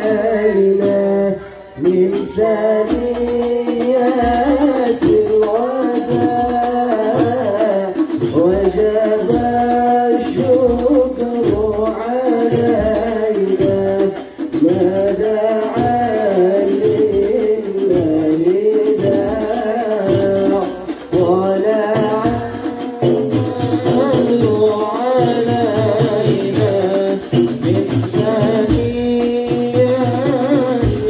علينا من ثنيات الوداع وجب الشكر علينا ما دعا لله داع طلع علينا من ثنيات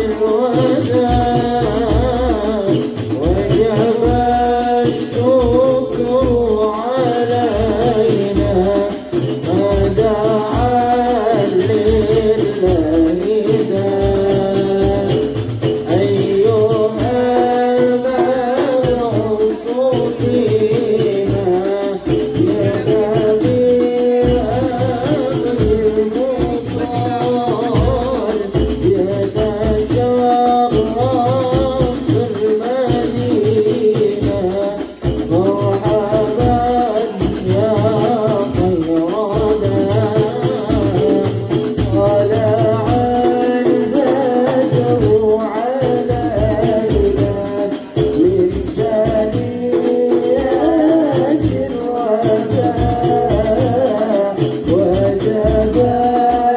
الوداع وجب الشكر علينا ما دعا لله داع أيها المبعوث فينا يا نبي المختار يتجرد في المدينة مرحبا يا خير داع طلع البدر علينا من ثنيات الوداع وجب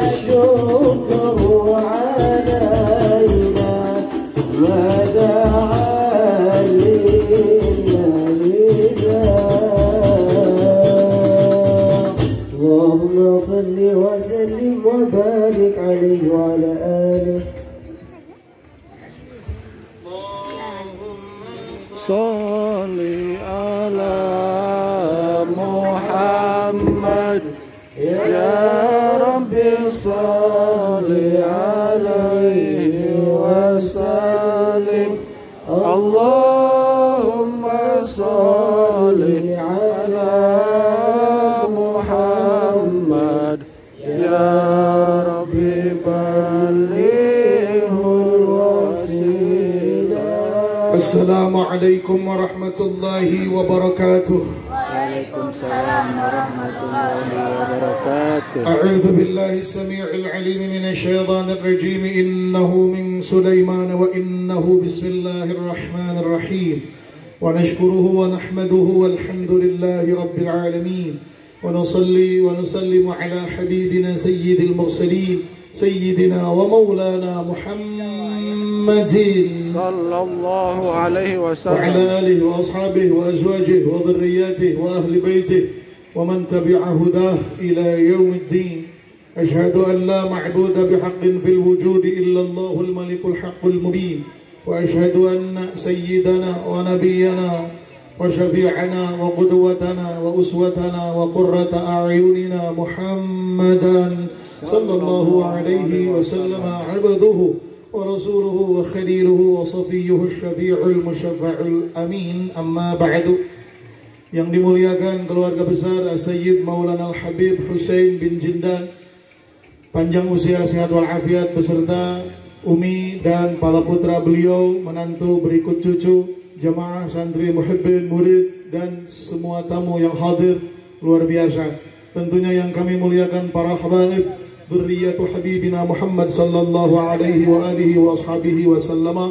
الشكر علينا ما دعا لله داع اللهم صل وسلم وبارك عليه وعلى آله صل على محمد يا ربي صل عليه وسلم اللهم صل على محمد يا ربي بلغه الوسيلة. السلام عليكم ورحمة الله وبركاته. Waalaikumsalam warahmatullahi wabarakatuh. أعوذ بالله السميع العليم من الشيطان الرجيم إنه من سليمان وإنه بسم الله الرحمن الرحيم ونشكره ونحمده والحمد لله رب العالمين ونصلي ونسلم على حبيبنا سيد المرسلين سيدنا ومولانا محمد صلى الله عليه وسلم وعلى آله وأصحابه وأزواجه وذرياته وأهل بيته ومن تبع هداه إلى يوم الدين. أشهد أن لا معبود بحق في الوجود إلا الله الملك الحق المبين وأشهد أن سيدنا ونبينا وشفيعنا وقدوتنا وأسوتنا وقرة أعيننا محمدا صلى الله عليه وسلم عبده ورسوله وخليله وصفيه الشفيع المشفع الأمين. أما بعد. Yang dimuliakan keluarga besar Sayyid Maulana Al-Habib Husain bin Jindan, panjang usia, sehat walafiat beserta Umi dan para putra beliau, menantu, berikut cucu, jamaah santri muhibbin, murid dan semua tamu yang hadir luar biasa. Tentunya yang kami muliakan para habaib dzurriyyatu habibina Muhammad sallallahu alaihi wa alihi wa ashabihi wa sallama,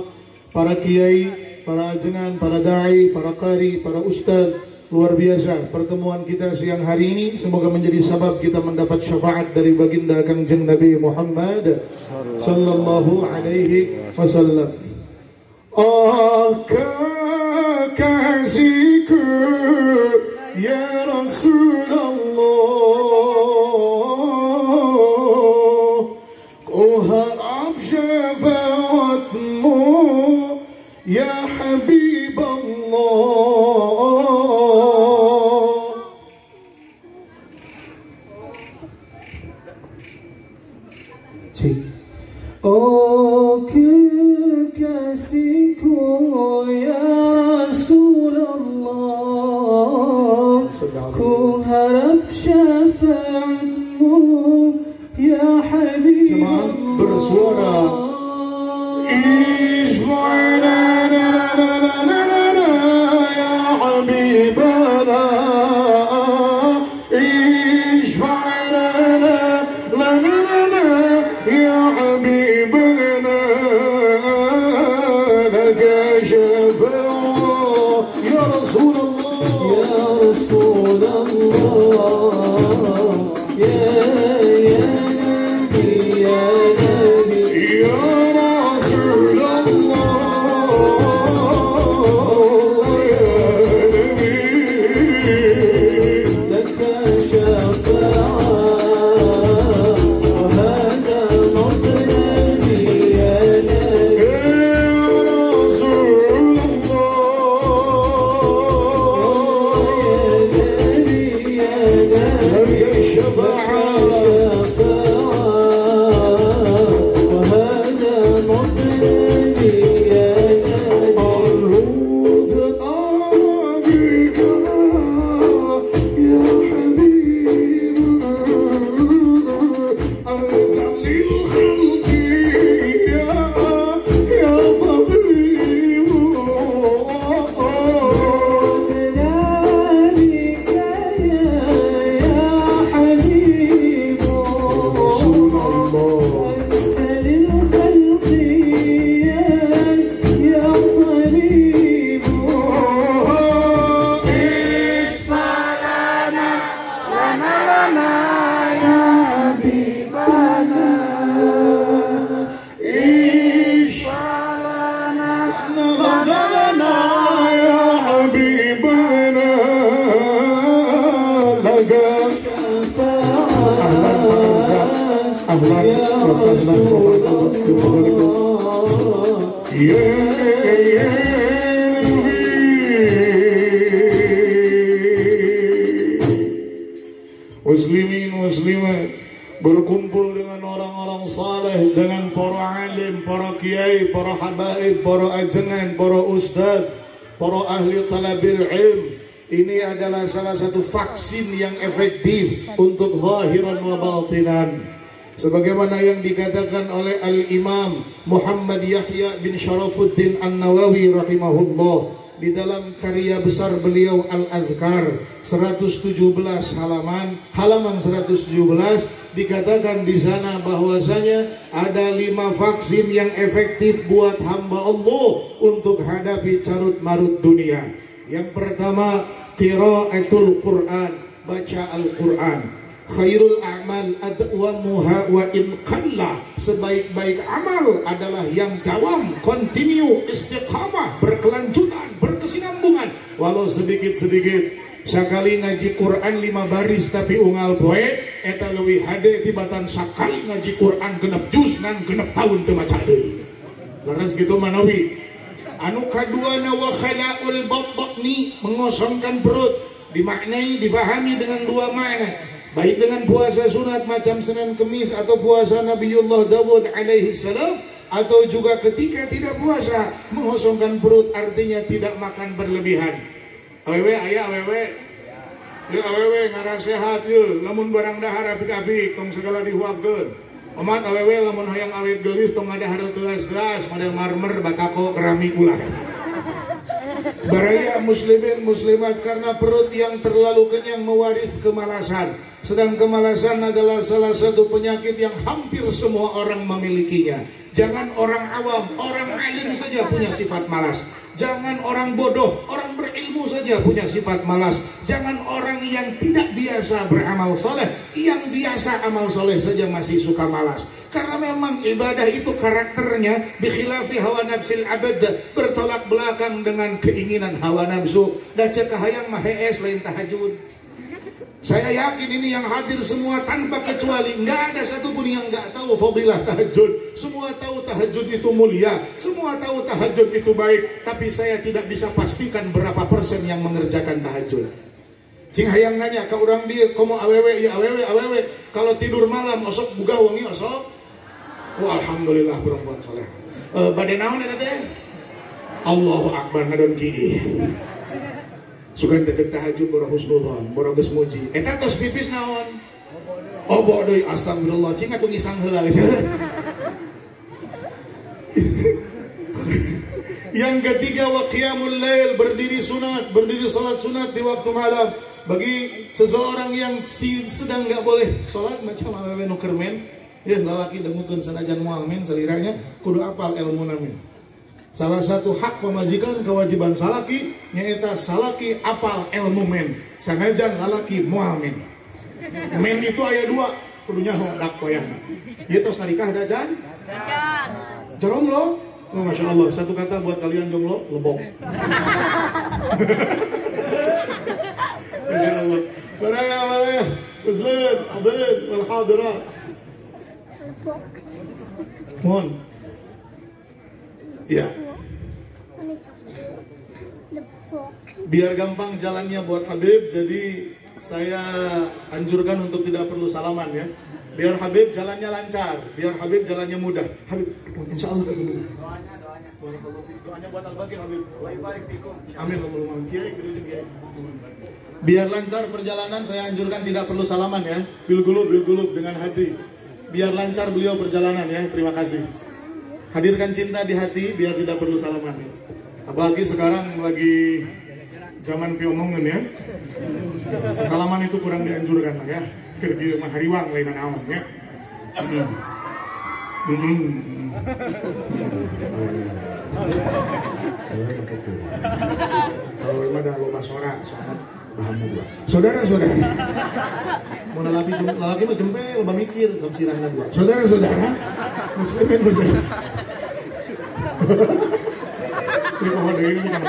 para kiai, para ajengan, para dai, para qari, para ustaz. Luar biasa pertemuan kita siang hari ini, semoga menjadi sebab kita mendapat syafaat dari baginda Kangjeng Nabi Muhammad sallallahu alaihi wasallam. Oh kekasihku ya Rasulullah, ku harap syafaatmu ya Habib Allah. Oh kekasihku ya Rasulullah, ku harap syafaatmu ya Habib Allah. Bersuara Ishwara ya Habib Allah, Ishwara الله أنت للخلق يا طبيب اشفع لنا لنا يا حبيبنا اشفع لنا لنا يا حبيبنا لك أهلا وسهلا يا muslimin muslimat berkumpul dengan orang-orang saleh, dengan para alim, para kiai, para habaib, para ajengan, para ustadz, para ahli talabil ilm. Ini adalah salah satu vaksin yang efektif untuk zahiran wa batinan. Sebagaimana yang dikatakan oleh Al-Imam Muhammad Yahya bin Sharafuddin An-Nawawi rahimahullah di dalam karya besar beliau Al-Adhkar 117 halaman 117 dikatakan di sana bahwasanya ada 5 vaksin yang efektif buat hamba Allah untuk hadapi carut marut dunia. Yang pertama, qiraatul Quran, baca Al-Quran. Khairul a'mal adwamuha wa in qalla, sebaik-baik amal adalah yang dawam, continue, istiqamah, berkelanjutan, berkesinambungan walau sedikit-sedikit. Sakali ngaji Quran 5 baris tapi unggal poe eta leuwih hade tibatan sakali ngaji Quran genep juz ngan genep tahun teu maca deui. Laras kitu manawi. Anu kaduana wa khala'ul batni, mengosongkan perut, dimaknai dipahami dengan 2 makna. Baik dengan puasa sunat macam Senin Kemis atau puasa Nabiullah Dawud alaihi salam, atau juga ketika tidak puasa mengosongkan perut artinya tidak makan berlebihan. Awewe aya awewe. Ya awewe ngara sehat ye, lamun barang dahar apik-apik tong segala dihuapkeun. Omat awewe lamun hayang awet geulis tong ngadahar teuas-teuas model marmer batako keramik ulah. Baraya muslimin muslimat, karena perut yang terlalu kenyang mewaris kemalasan. Sedang kemalasan adalah salah satu penyakit yang hampir semua orang memilikinya. Jangan orang awam, orang alim saja punya sifat malas. Jangan orang bodoh, orang berilmu saja punya sifat malas. Jangan orang yang tidak biasa beramal soleh, yang biasa amal soleh saja masih suka malas. Karena memang ibadah itu karakternya bikhilafi hawa nafsil abad, bertolak belakang dengan keinginan hawa nafsu. Dan cekahayang mahes lain tahajud. Saya yakin ini yang hadir semua tanpa kecuali nggak ada satupun yang nggak tahu fadilah tahajud. Semua tahu tahajud itu mulia, semua tahu tahajud itu baik. Tapi saya tidak bisa pastikan berapa persen yang mengerjakan tahajud. Cing hayang nanya ke orang dia, komo awewe ya awewe. Kalau tidur malam osok buga wangi osok. Oh, alhamdulillah perempuan soleh. Bade naon eta teh? Allahu akbar ngadon kieu. Sugan dedek tahajud boro husnudzon, boro geus muji. Eta tos pipis naon? Obo deui astagfirullah, cing atuh ngisang heula geus. Yang ketiga wa qiyamul lail, berdiri sunat, berdiri salat sunat di waktu malam. Bagi seseorang yang sedang enggak boleh salat macam awewe nu keur men, ya lalaki dengukeun sanajan moal men saliranya kudu apal ilmu namin. Salah satu hak pemajikan kewajiban salaki nyaeta salaki apal ilmu men, sanajan lalaki moal men. Men itu aya 2, kudu nyaho dak poyahna. Ieu tos nikah da can? Can. Jomblo? Oh, Masya Allah, satu kata buat kalian jomblo, lebok. Masya Allah. Baraya, muslimin, hadirin, wal hadirat. Mohon. Ya. Biar gampang jalannya buat Habib, jadi saya anjurkan untuk tidak perlu salaman ya. Biar Habib jalannya lancar, biar Habib jalannya mudah. Habib, insya Allah dulu. Doanya buat Al-Baqir Habib. Amin Allahumma. Kiai. Biar lancar perjalanan, saya anjurkan tidak perlu salaman ya. Bilgulub dengan hati. Biar lancar beliau perjalanan ya. Terima kasih. Hadirkan cinta di hati biar tidak perlu salaman ya. Apalagi sekarang lagi zaman piomongan ya. Salaman itu kurang dianjurkan ya. Kerja mahariwang lain awan ya. Kalau memang ada loba sorak, soalnya pahamnya dua. Saudara-saudara, mau lelaki mah cempe, loba mikir, sama sirahnya dua. Saudara-saudara, muslimin. Ini pohon ini kan.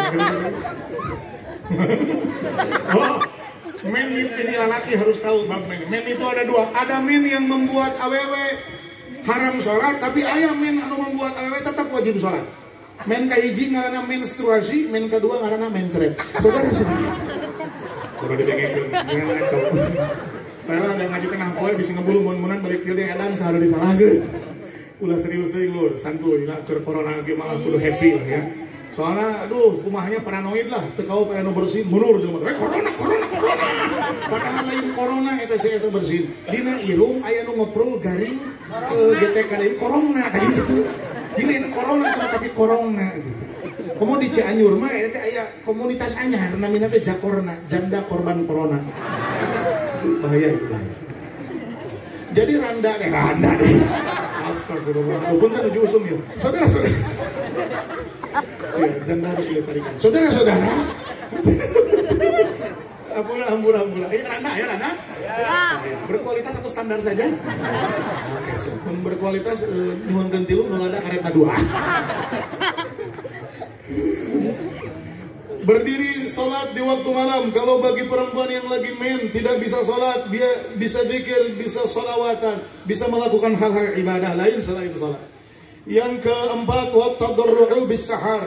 Oh, men itu ini lelaki harus tahu bab men. Men itu ada dua. Ada men yang membuat awewe haram sholat, tapi aya men anu membuat awewe tetap wajib sholat. Men kahiji ngaranna menstruasi, men kedua ngaranna mencret. Saudara-saudara. Kalau didengekeun dengan ngacau. Rela ada ngaji tengah poe bisa ngebulu mun-munan balik ieu teh edan saha disalahkeun. Ulah serius teuing lur, santuy lah keur corona ge malah kudu happy lah ya. Soalnya aduh kumahnya paranoid lah, teu kau anu bersin munur jelema. Corona. Padahal lain corona eta si eta bersin. Dina irung aya nu ngoprol garing getek ka deui corona tadi gitu. Lain corona tapi corona gitu. Komo di Cianjur mah eta aya komunitas anyar namina teh Jakorna, janda korban corona. Bahaya itu bahaya. Jadi randa deh. Astagfirullah. Punten nuju usum ya. Saudara-saudara. Ya, janda harus dilestarikan. Saudara-saudara. Ampura. Randa. Ya. Berkualitas atau standar saja? Oke, siap. Berkualitas nyuhun gentilung nu ada karetna 2. Berdiri sholat di waktu malam. Kalau bagi perempuan yang lagi men tidak bisa sholat, dia bisa zikir, bisa sholawatan, bisa melakukan hal-hal ibadah lain selain sholat. Yang keempat, wattadarru'u bis sahar.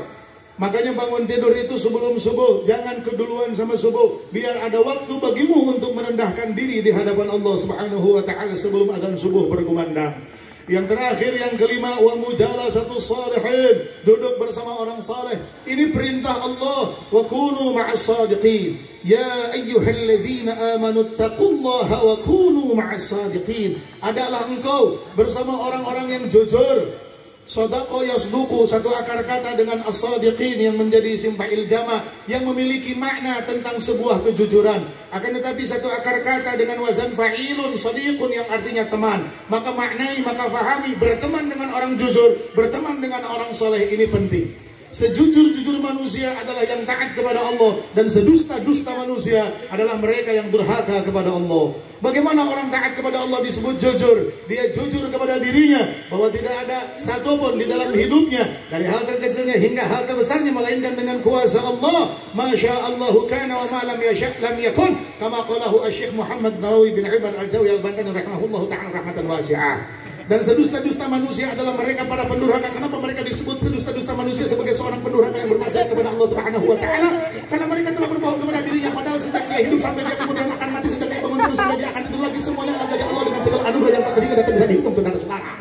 Makanya bangun tidur itu sebelum subuh, jangan keduluan sama subuh, biar ada waktu bagimu untuk merendahkan diri di hadapan Allah Subhanahu wa taala sebelum adzan subuh berkumandang. Yang terakhir, yang kelima, wa mujalasatu shalihin, duduk bersama orang saleh. Ini perintah Allah, wa kunu ma'as sadiqin. Ya ayyuhalladzina amanu taqullaha wa kunu ma'as sadiqin. Adalah engkau bersama orang-orang yang jujur. Sodako yasduku, satu akar kata dengan as-sadiqin yang menjadi isim fa'il jama' yang memiliki makna tentang sebuah kejujuran. Akan tetapi satu akar kata dengan wazan fa'ilun sadiqun yang artinya teman. Maka maknai, maka fahami, berteman dengan orang jujur, berteman dengan orang soleh ini penting. Sejujur-jujur manusia adalah yang taat kepada Allah, dan sedusta-dusta manusia adalah mereka yang durhaka kepada Allah. Bagaimana orang taat kepada Allah disebut jujur? Dia jujur kepada dirinya bahwa tidak ada satupun di dalam hidupnya, dari hal terkecilnya hingga hal terbesarnya, melainkan dengan kuasa Allah. Masya Allahu kana wa ma lam yasha' lam yakun, kama qalahu Asy-Syaikh Muhammad Nawawi bin Ibn Al-Jawi Al-Bantani rahimahullahu ta'ala rahmatan wasi'ah. Dan sedusta-dusta manusia adalah mereka para pendurhaka. Kenapa mereka disebut sedusta-dusta manusia sebagai seorang pendurhaka yang bermaksiat kepada Allah Subhanahu wa taala? Karena mereka telah berbohong kepada dirinya, padahal sejak dia hidup sampai dia kemudian akan mati, sejak dia bangun tidur sampai dia akan tidur lagi, semuanya adalah dari Allah dengan segala anugerah yang tak terdiri dan tak bisa dihitung, saudara-saudara.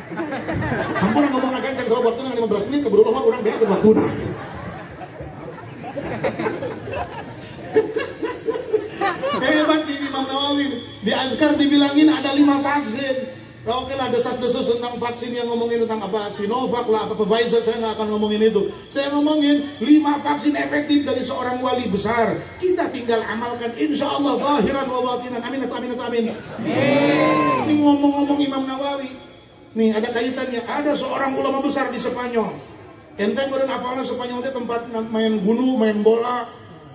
Hampura ngomong gancang soal waktu dengan 15 menit keburu lohor orang beak ke waktu. Hebat ini Imam Nawawi. Di Azkar dibilangin ada 5 vaksin. Oke lah, desas-desus tentang vaksin yang ngomongin tentang apa Sinovac lah, apa Pfizer, saya nggak akan ngomongin itu. Saya ngomongin 5 vaksin efektif dari seorang wali besar. Kita tinggal amalkan, insya Allah zahiran wa batinan. Amin atau amin atau amin. Ini ngomong-ngomong Imam Nawawi, nih ada kaitannya. Ada seorang ulama besar di Spanyol. Ente meureun apalna Spanyol itu tempat main gunung, main bola,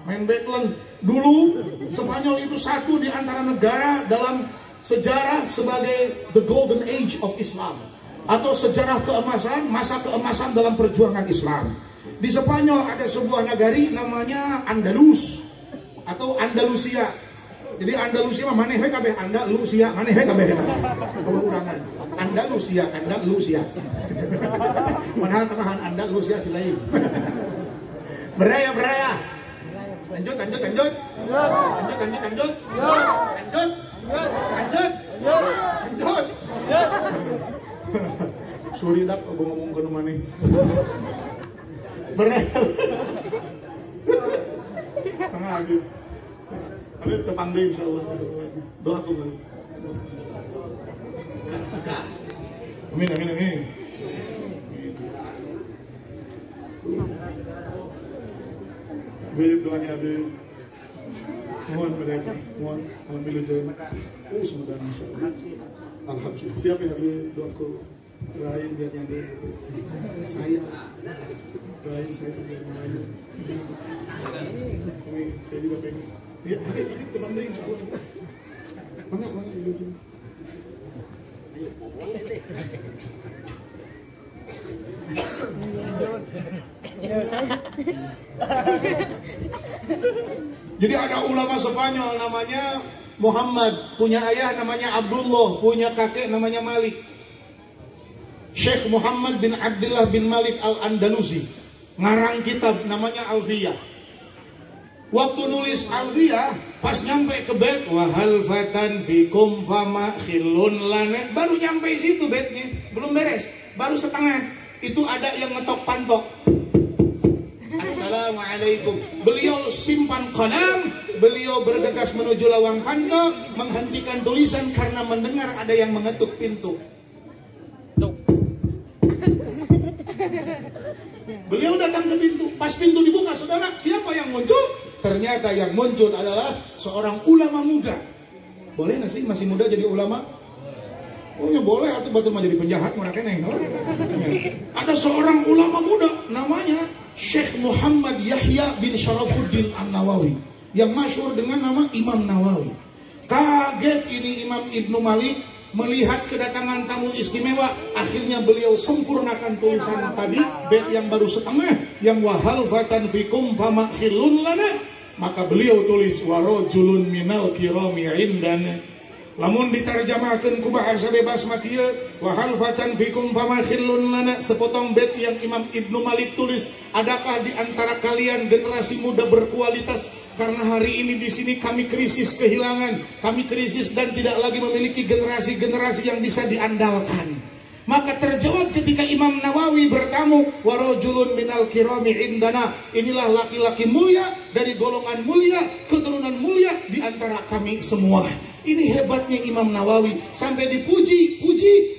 main badminton. Dulu Spanyol itu satu di antara negara dalam sejarah sebagai the golden age of Islam, atau sejarah keemasan, masa keemasan dalam perjuangan Islam. Di Spanyol ada sebuah negari namanya Andalus atau Andalusia. Jadi Andalusia mah maneh we kabeh, Andalusia maneh we kabeh eta. Kalau urangan Andalusia. Padahal temahan Andalusia si lain. Beraya. Lanjut. Suri dak aku ngomong ke mana? Bener. Tengah lagi. Tapi tepang deh insyaallah. Doa aku. Amin. Beb doanya beb. Mohon pada mohon pilih saya. Semoga insyaallah. Alhamdulillah. Siap ya Habib, doaku doain biar nyampe saya. Doain saya biar nyampe. Amin. Saya juga pengen. Ya, Habib teman deh insya Allah. Mana dulu sini. Jadi ada ulama Spanyol namanya Muhammad, punya ayah namanya Abdullah, punya kakek namanya Malik. Syekh Muhammad bin Abdullah bin Malik Al-Andalusi ngarang kitab namanya Alfiyah. Waktu nulis Alfiyah, pas nyampe ke bait wahal fatan fikum fama khilun lana, baru nyampe situ baitnya, belum beres, baru setengah. Itu ada yang ngetok pantok. Assalamualaikum. Beliau simpan qalam, beliau bergegas menuju lawang pantok, menghentikan tulisan karena mendengar ada yang mengetuk pintu. Beliau datang ke pintu, pas pintu dibuka, saudara, siapa yang muncul? Ternyata yang muncul adalah seorang ulama muda. Boleh nggak sih masih muda jadi ulama? Oh ya boleh, atau betul mau jadi penjahat mereka nih. Ada seorang ulama muda namanya Syekh Muhammad Yahya bin Syarafuddin An-Nawawi yang masyhur dengan nama Imam Nawawi. Kaget ini Imam Ibnu Malik melihat kedatangan tamu istimewa. Akhirnya beliau sempurnakan tulisan tadi, bait yang baru setengah, yang wahal fatan fikum fama khilun lana, maka beliau tulis warajulun minal kirami indana. Lamun diterjemahkan ku bahasa bebas makia wahal fatan fikum fama khilun lana, sepotong bait yang Imam Ibnu Malik tulis. Adakah di antara kalian generasi muda berkualitas? Karena hari ini di sini kami krisis kehilangan, kami krisis dan tidak lagi memiliki generasi-generasi yang bisa diandalkan. Maka terjawab ketika Imam Nawawi bertamu, warajulun minal kirami indana, inilah laki-laki mulia dari golongan mulia, keturunan mulia di antara kami semua. Ini hebatnya Imam Nawawi, sampai dipuji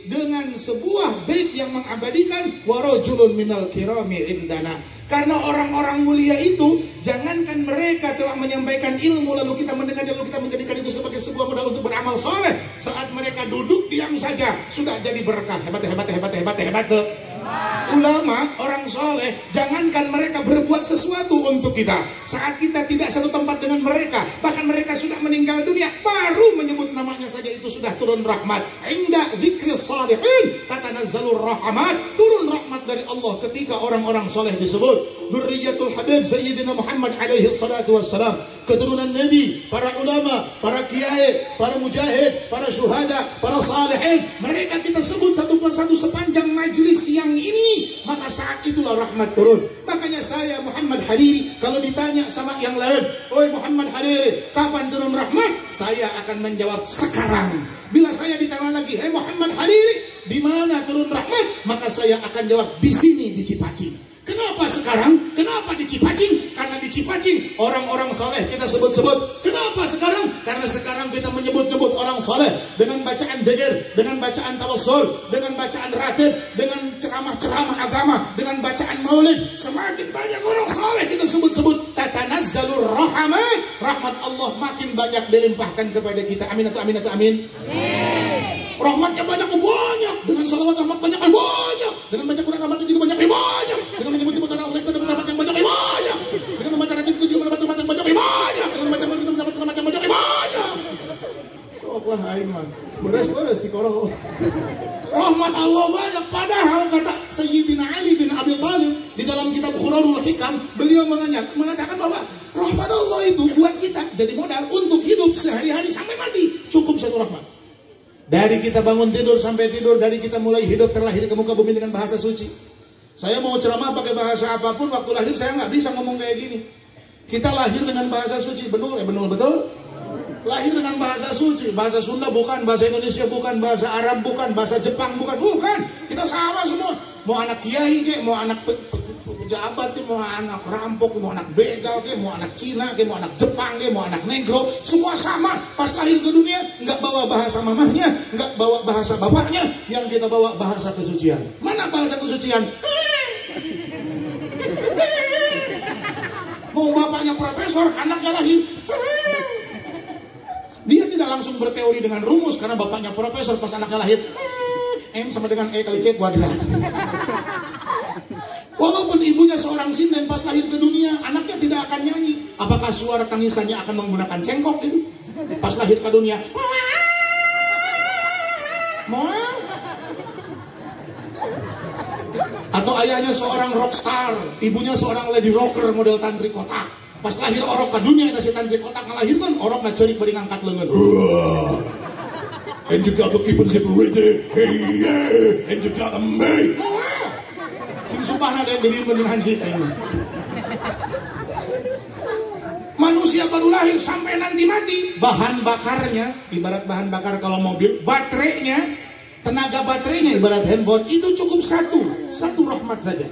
dengan sebuah bait yang mengabadikan warajulun minal kirami indana. Karena orang-orang mulia itu, jangankan mereka telah menyampaikan ilmu lalu kita mendengar, lalu kita menjadikan itu sebagai sebuah modal untuk beramal soleh. Saat mereka duduk diam saja sudah jadi berkah. Hebat. Ulama, orang soleh, jangankan mereka berbuat sesuatu untuk kita, saat kita tidak satu tempat dengan mereka, bahkan mereka sudah meninggal dunia, baru menyebut namanya saja itu sudah turun rahmat. Inda dzikris shalihin tatanazzalur rahmat, turun rahmat dari Allah ketika orang-orang soleh disebut. Dzurriyyatul Habib Sayyidina Muhammad alaihi salatu wassalam, keturunan Nabi, para ulama, para kiai, para mujahid, para syuhada, para salihin, mereka kita sebut satu persatu sepanjang majlis yang ini, maka saat itulah rahmat turun. Makanya saya Muhammad Hariri, kalau ditanya sama yang lain, "Oi Muhammad Hariri, kapan turun rahmat?" Saya akan menjawab sekarang. Bila saya ditanya lagi, "Hei Muhammad Hariri, di mana turun rahmat?" Maka saya akan jawab, "Di sini, di Cipacing." Kenapa sekarang? Kenapa di Cipacing? Karena di Cipacing orang-orang soleh kita sebut-sebut. Kenapa sekarang? Karena sekarang kita menyebut-nyebut orang soleh dengan bacaan dzikir, dengan bacaan tawassul, dengan bacaan ratib, dengan ceramah-ceramah agama, dengan bacaan maulid. Semakin banyak orang soleh kita sebut-sebut, tatanazzalur rahmat, rahmat Allah makin banyak dilimpahkan kepada kita. Amin atau amin atau amin? Rahmatnya banyak, dengan salawat rahmat banyak, dengan baca Quran rahmatnya juga banyak, dengan menyebut-nyebut orang soleh kita dapat rahmat yang banyak, dengan membaca hadis kita juga mendapat rahmat yang banyak, dengan membaca maulid kita mendapat rahmat yang banyak. Soklah aing mah beres di koro. Rahmat Allah banyak, padahal kata Sayyidina Ali bin Abi Thalib di dalam kitab Khurarul Hikam, beliau mengatakan bahwa rahmat Allah itu buat kita jadi modal untuk hidup sehari-hari sampai mati, cukup satu rahmat. Dari kita bangun tidur sampai tidur, dari kita mulai hidup terlahir ke muka bumi dengan bahasa suci. Saya mau ceramah pakai bahasa apapun, waktu lahir saya nggak bisa ngomong kayak gini. Kita lahir dengan bahasa suci, betul? Lahir dengan bahasa suci, bahasa Sunda bukan, bahasa Indonesia bukan, bahasa Arab bukan, bahasa Jepang bukan. Kita sama semua. Mau anak kiai ke, mau anak pejabat ke, mau anak rampok, mau anak begal ke, mau anak Cina ke, mau anak Jepang ke, mau anak negro, semua sama. Pas lahir ke dunia nggak bawa bahasa mamahnya, nggak bawa bahasa bapaknya, yang kita bawa bahasa kesucian. Mana bahasa kesucian? Mau bapaknya profesor, anaknya lahir, dia tidak tidak langsung berteori dengan rumus karena bapaknya profesor, pas anaknya lahir M sama dengan E kali C kuadrat. Walaupun ibunya seorang sinden, pas lahir ke dunia anaknya tidak akan nyanyi. Apakah suara tangisannya akan menggunakan cengkok gitu? Pas lahir ke dunia atau ayahnya seorang rockstar, ibunya seorang lady rocker model tantri kotak. Pas lahir orok ke dunia, si tantri kotak ngelahirkan, orok nggak cerik beri ngangkat lengan. And you got to keep it separated. Hey yeah, and you got to make. Sing supahna dan diri beneran sih ini. Manusia baru lahir sampai nanti mati, bahan bakarnya, ibarat bahan bakar kalau mobil, baterainya, tenaga baterainya ibarat handphone, itu cukup satu rahmat saja.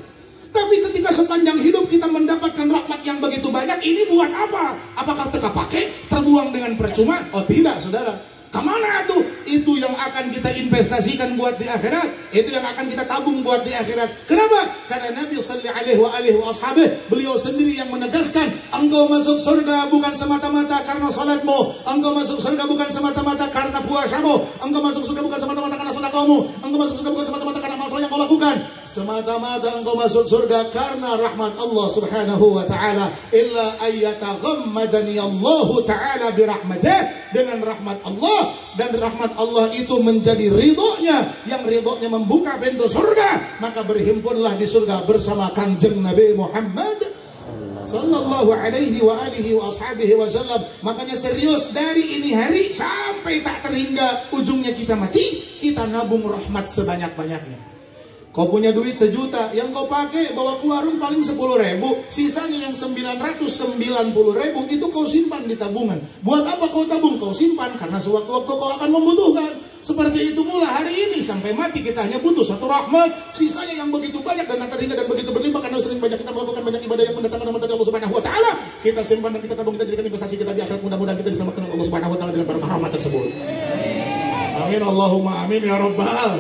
Tapi ketika sepanjang hidup kita mendapatkan rahmat yang begitu banyak, ini buat apa? Apakah teka pakai, terbuang dengan percuma? Oh tidak, saudara. Kemana tuh? Itu yang akan kita investasikan buat di akhirat. Itu yang akan kita tabung buat di akhirat. Kenapa? Karena Nabi sallallahu alaihi wasallam, beliau sendiri yang menegaskan, engkau masuk surga bukan semata-mata karena salatmu, engkau masuk surga bukan semata-mata karena puasamu, engkau masuk surga bukan semata-mata karena sedekahmu, engkau masuk surga bukan semata-mata karena amal yang kau lakukan. Semata-mata engkau masuk surga karena rahmat Allah subhanahu wa ta'ala. Illa ayyataghammadani Allah ta'ala birahmatih, dengan rahmat Allah. Dan rahmat Allah itu menjadi ridhonya, yang ridhonya membuka pintu surga, maka berhimpunlah di surga bersama Kanjeng Nabi Muhammad sallallahu alaihi wa alihi wa ashabihi wasallam. Makanya serius, dari ini hari sampai tak terhingga ujungnya kita mati, kita nabung rahmat sebanyak-banyaknya. Kau punya duit 1 juta, yang kau pakai bawa ke warung paling 10.000, sisanya yang 990.000 itu kau simpan di tabungan. Buat apa kau tabung? Kau simpan karena sewaktu-waktu kau akan membutuhkan. Seperti itu mula hari ini sampai mati kita hanya butuh 1 rahmat, sisanya yang begitu banyak dan tak terhingga dan begitu berlimpah karena sering banyak kita melakukan banyak ibadah yang mendatangkan rahmat dari Allah Subhanahu wa taala. Kita simpan dan kita tabung, kita jadikan investasi kita di akhirat. Mudah-mudahan kita diselamatkan oleh Allah Subhanahu wa taala dengan barakah rahmat tersebut. Amin Allahumma amin ya rabbal.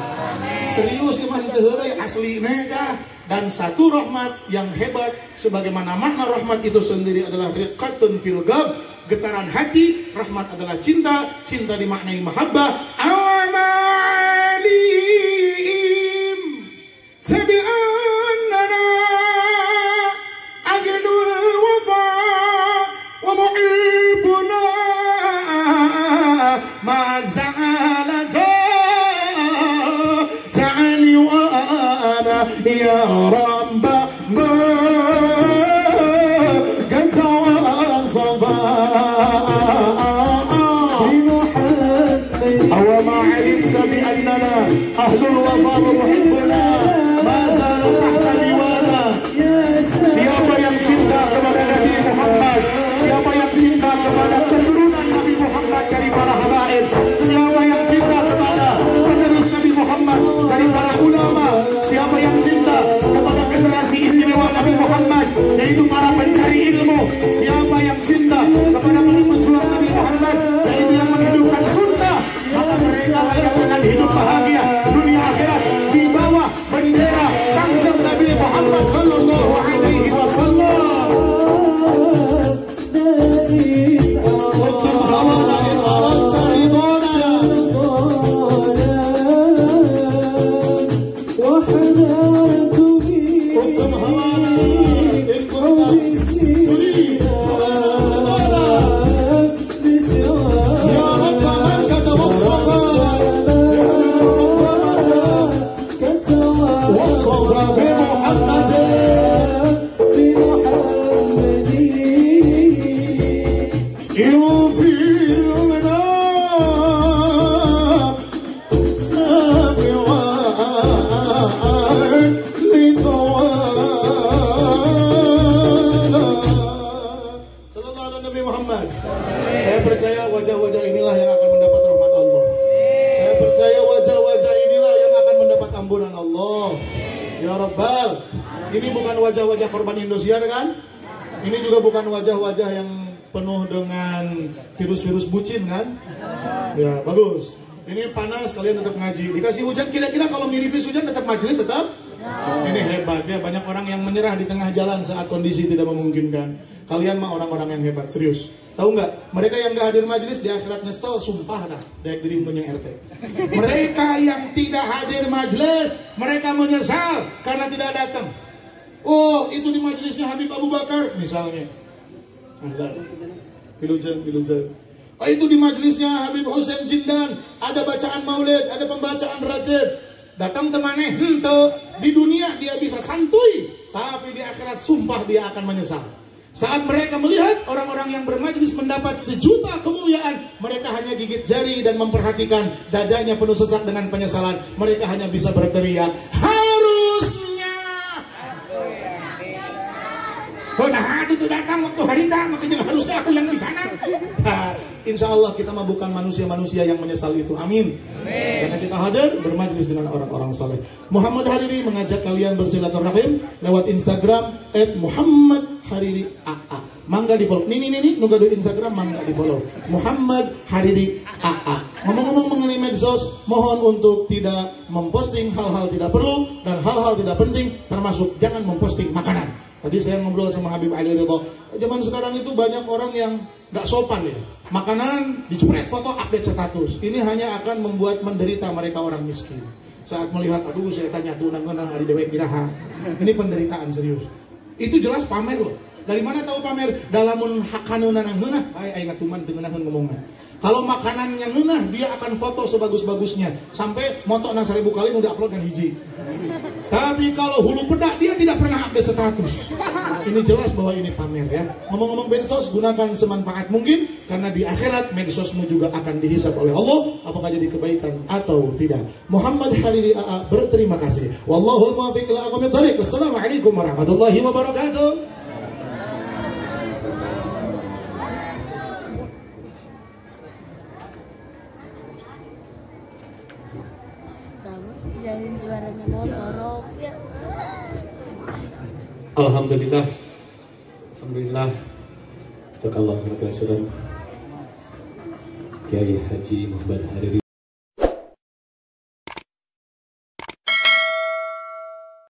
Serius iman teheureuy asli nega. Dan satu rahmat yang hebat, sebagaimana makna rahmat itu sendiri adalah riqatun fil gab, getaran hati. Rahmat adalah cinta, cinta dimaknai mahabbah. Awamalihim tabi'annana agnul wafa wa mu'ibuna ma'za'alata ta'ani wa ana ya rabba أهل الوفا ومحبنا ما زال تحت لوانا. Siapa yang cinta kepada Nabi Muhammad, siapa yang cinta kepada keturunan Nabi Muhammad dari para habaib, siapa yang cinta kepada penerus Nabi Muhammad dari para ulama, siapa yang cinta kepada generasi istimewa Nabi Muhammad yaitu para pencari ilmu, siapa yang cinta kepada para pejuang Nabi Muhammad yaitu yang menghidupkan sunnah, maka mereka layak dengan hidup bahagia dunia akhirat di bawah bendera Kanjeng Nabi Muhammad sallallahu alaihi wasallam. Utum hawana in aradta ridana wa hadartu bi. Utum hawana in kunta turid ya rabba man katawassafa وصفى بمحمد يوفينا سابعا لطوانا صلى الله على Nabi Muhammad. Saya percaya wajah-wajah inilah yang akan mendapat rahmat Allah. Saya percaya wajah-wajah inilah yang akan mendapat ampunan Allah. Ya Rabbal. Ini bukan wajah-wajah korban Indosiar kan? Ini juga bukan wajah-wajah yang penuh dengan virus-virus bucin kan? Ya bagus. Ini panas kalian tetap ngaji. Dikasih hujan kira-kira kalau miripis hujan tetap majelis tetap? Ini hebatnya, banyak orang yang menyerah di tengah jalan saat kondisi tidak memungkinkan. Kalian mah orang-orang yang hebat, serius. Tahu nggak? Mereka yang nggak hadir majelis di akhirat nyesel, sumpah dah. Dari diri punya RT. Mereka yang tidak hadir majelis, mereka menyesal karena tidak datang. Oh, itu di majelisnya Habib Abu Bakar misalnya. Ada. Bilujan. Oh, itu di majelisnya Habib Husain Jindan, ada bacaan maulid, ada pembacaan ratib. Datang temannya, di dunia dia bisa santuy, tapi di akhirat sumpah dia akan menyesal. Saat mereka melihat orang-orang yang bermajlis mendapat 1 juta kemuliaan, mereka hanya gigit jari dan memperhatikan dadanya penuh sesak dengan penyesalan. Mereka hanya bisa berteriak, harusnya. Nah, itu datang waktu harita, makanya harusnya aku yang di sana. Nah, insya Allah kita mah bukan manusia-manusia yang menyesal itu. Amin. Karena kita hadir bermajlis dengan orang-orang saleh. Muhammad Hariri mengajak kalian bersilaturahim lewat Instagram @muhammadhariri_aa. Mangga di follow. Nih, nunggu di Instagram mangga di follow. Muhammad Hariri AA. Ngomong-ngomong mengenai medsos, mohon untuk tidak memposting hal-hal tidak perlu dan hal-hal tidak penting, termasuk jangan memposting makanan. Tadi saya ngobrol sama Habib Ali Ridho. Zaman sekarang itu banyak orang yang gak sopan ya. Makanan dicepret foto update status. Ini hanya akan membuat menderita mereka orang miskin. Saat melihat, aduh saya tanya tuh nang hari dewek giraha. Ini penderitaan serius. Itu jelas pamer loh. Dari mana tahu pamer? Dalamun hakanuna nang ngeunah, bae aing ngatuman teu ngeunaheun ngomongna. Kalau makanannya ngeunah, dia akan foto sebagus-bagusnya. Sampai moto na 1000 kali udah upload kan hiji. Tapi kalau hulu pedak, dia tidak pernah update status. Ini jelas bahwa ini pamer ya. Ngomong-ngomong medsos, gunakan semanfaat mungkin. Karena di akhirat medsosmu juga akan dihisab oleh Allah. Apakah jadi kebaikan atau tidak. Muhammad Hariri AA berterima kasih. Wallahul muwaffiq ila aqwamit thoriq. Wassalamualaikum warahmatullahi wabarakatuh. Jadi juaranya norok ya. Alhamdulillah. Jazakallahu khairan. Kiai Haji Muhammad Hariri